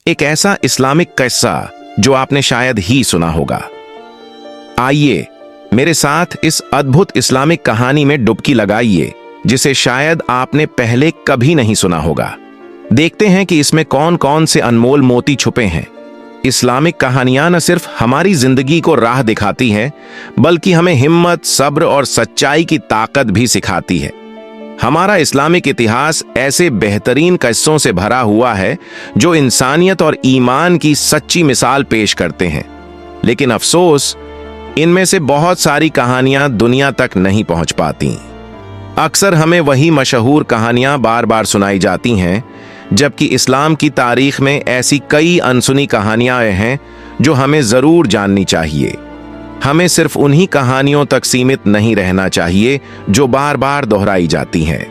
एक ऐसा इस्लामिक किस्सा जो आपने शायद ही सुना होगा। आइए मेरे साथ इस अद्भुत इस्लामिक कहानी में डुबकी लगाइए जिसे शायद आपने पहले कभी नहीं सुना होगा। देखते हैं कि इसमें कौन कौन से अनमोल मोती छुपे हैं। इस्लामिक कहानियां न सिर्फ हमारी जिंदगी को राह दिखाती हैं, बल्कि हमें हिम्मत, सब्र और सच्चाई की ताकत भी सिखाती है। हमारा इस्लामिक इतिहास ऐसे बेहतरीन किस्सों से भरा हुआ है जो इंसानियत और ईमान की सच्ची मिसाल पेश करते हैं। लेकिन अफसोस, इनमें से बहुत सारी कहानियां दुनिया तक नहीं पहुंच पाती। अक्सर हमें वही मशहूर कहानियां बार बार सुनाई जाती हैं, जबकि इस्लाम की तारीख में ऐसी कई अनसुनी कहानियां हैं जो हमें जरूर जाननी चाहिए। हमें सिर्फ उन्हीं कहानियों तक सीमित नहीं रहना चाहिए जो बार बार दोहराई जाती हैं,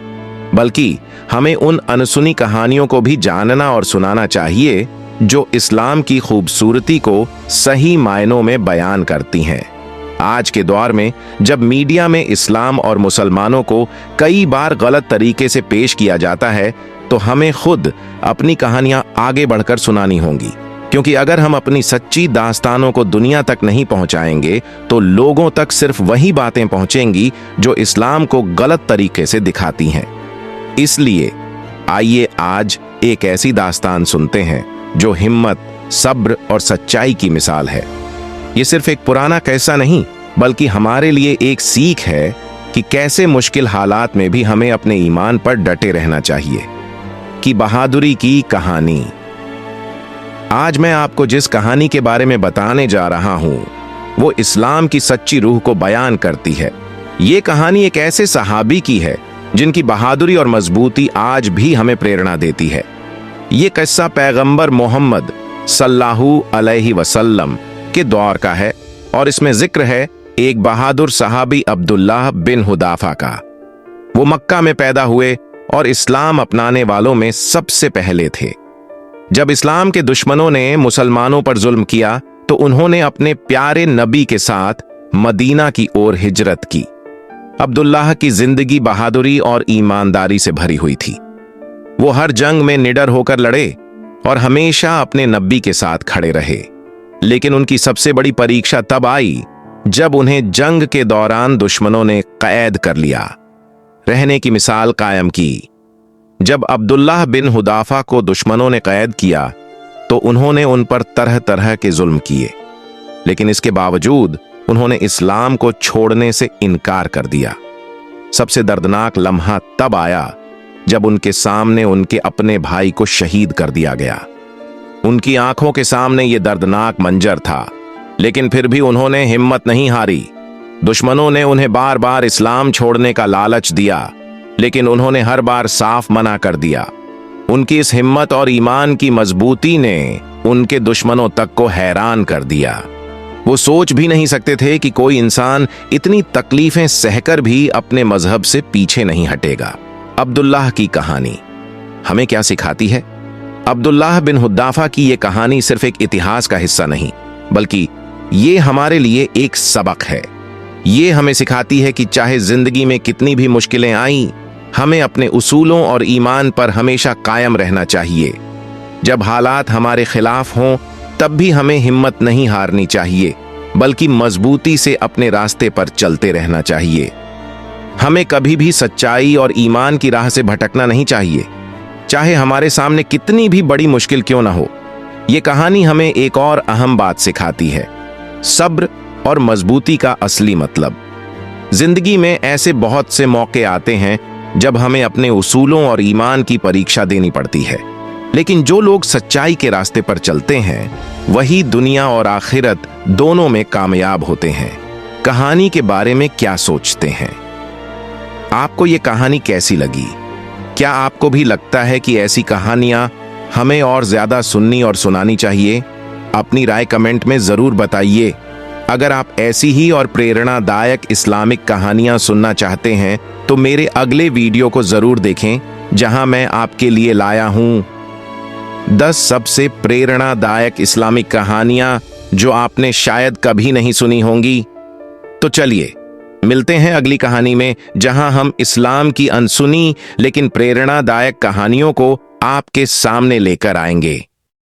बल्कि हमें उन अनसुनी कहानियों को भी जानना और सुनाना चाहिए जो इस्लाम की खूबसूरती को सही मायनों में बयान करती हैं। आज के दौर में जब मीडिया में इस्लाम और मुसलमानों को कई बार गलत तरीके से पेश किया जाता है, तो हमें खुद अपनी कहानियां आगे बढ़कर सुनानी होंगी, क्योंकि अगर हम अपनी सच्ची दास्तानों को दुनिया तक नहीं पहुंचाएंगे तो लोगों तक सिर्फ वही बातें पहुंचेंगी जो इस्लाम को गलत तरीके से दिखाती हैं। इसलिए आइए आज एक ऐसी दास्तान सुनते हैं जो हिम्मत, सब्र और सच्चाई की मिसाल है। ये सिर्फ एक पुराना किस्सा नहीं, बल्कि हमारे लिए एक सीख है कि कैसे मुश्किल हालात में भी हमें अपने ईमान पर डटे रहना चाहिए। कि बहादुरी की कहानी। आज मैं आपको जिस कहानी के बारे में बताने जा रहा हूं, वो इस्लाम की सच्ची रूह को बयान करती है। ये कहानी एक ऐसे सहाबी की है जिनकी बहादुरी और मजबूती आज भी हमें प्रेरणा देती है। ये किस्सा पैगंबर मोहम्मद सल्लल्लाहु अलैहि वसल्लम के दौर का है और इसमें जिक्र है एक बहादुर सहाबी अब्दुल्लाह बिन हुदाफा का। वो मक्का में पैदा हुए और इस्लाम अपनाने वालों में सबसे पहले थे। जब इस्लाम के दुश्मनों ने मुसलमानों पर जुल्म किया तो उन्होंने अपने प्यारे नबी के साथ मदीना की ओर हिजरत की। अब्दुल्लाह की जिंदगी बहादुरी और ईमानदारी से भरी हुई थी। वो हर जंग में निडर होकर लड़े और हमेशा अपने नबी के साथ खड़े रहे। लेकिन उनकी सबसे बड़ी परीक्षा तब आई जब उन्हें जंग के दौरान दुश्मनों ने कैद कर लिया, रहने की मिसाल कायम की। जब अब्दुल्लाह बिन हुदाफा को दुश्मनों ने कैद किया तो उन्होंने उन पर तरह तरह के जुल्म किए, लेकिन इसके बावजूद उन्होंने इस्लाम को छोड़ने से इनकार कर दिया। सबसे दर्दनाक लम्हा तब आया जब उनके सामने उनके अपने भाई को शहीद कर दिया गया। उनकी आंखों के सामने यह दर्दनाक मंजर था, लेकिन फिर भी उन्होंने हिम्मत नहीं हारी। दुश्मनों ने उन्हें बार बार इस्लाम छोड़ने का लालच दिया, लेकिन उन्होंने हर बार साफ मना कर दिया। उनकी इस हिम्मत और ईमान की मजबूती ने उनके दुश्मनों तक को हैरान कर दिया। वो सोच भी नहीं सकते थे कि कोई इंसान इतनी तकलीफें सहकर भी अपने मजहब से पीछे नहीं हटेगा। अब्दुल्लाह की कहानी हमें क्या सिखाती है? अब्दुल्लाह बिन हुदाफा की ये कहानी सिर्फ एक इतिहास का हिस्सा नहीं, बल्कि ये हमारे लिए एक सबक है। ये हमें सिखाती है कि चाहे जिंदगी में कितनी भी मुश्किलें आईं, हमें अपने उसूलों और ईमान पर हमेशा कायम रहना चाहिए। जब हालात हमारे खिलाफ हों, तब भी हमें हिम्मत नहीं हारनी चाहिए, बल्कि मजबूती से अपने रास्ते पर चलते रहना चाहिए। हमें कभी भी सच्चाई और ईमान की राह से भटकना नहीं चाहिए, चाहे हमारे सामने कितनी भी बड़ी मुश्किल क्यों ना हो। ये कहानी हमें एक और अहम बात सिखाती है, सब्र और मजबूती का असली मतलब। जिंदगी में ऐसे बहुत से मौके आते हैं जब हमें अपने उसूलों और ईमान की परीक्षा देनी पड़ती है, लेकिन जो लोग सच्चाई के रास्ते पर चलते हैं वही दुनिया और आखिरत दोनों में कामयाब होते हैं। कहानी के बारे में क्या सोचते हैं? आपको ये कहानी कैसी लगी? क्या आपको भी लगता है कि ऐसी कहानियां हमें और ज्यादा सुननी और सुनानी चाहिए? अपनी राय कमेंट में जरूर बताइए। अगर आप ऐसी ही और प्रेरणादायक इस्लामिक कहानियां सुनना चाहते हैं तो मेरे अगले वीडियो को जरूर देखें, जहां मैं आपके लिए लाया हूं 10 सबसे प्रेरणादायक इस्लामिक कहानियां जो आपने शायद कभी नहीं सुनी होंगी। तो चलिए मिलते हैं अगली कहानी में, जहां हम इस्लाम की अनसुनी लेकिन प्रेरणादायक कहानियों को आपके सामने लेकर आएंगे।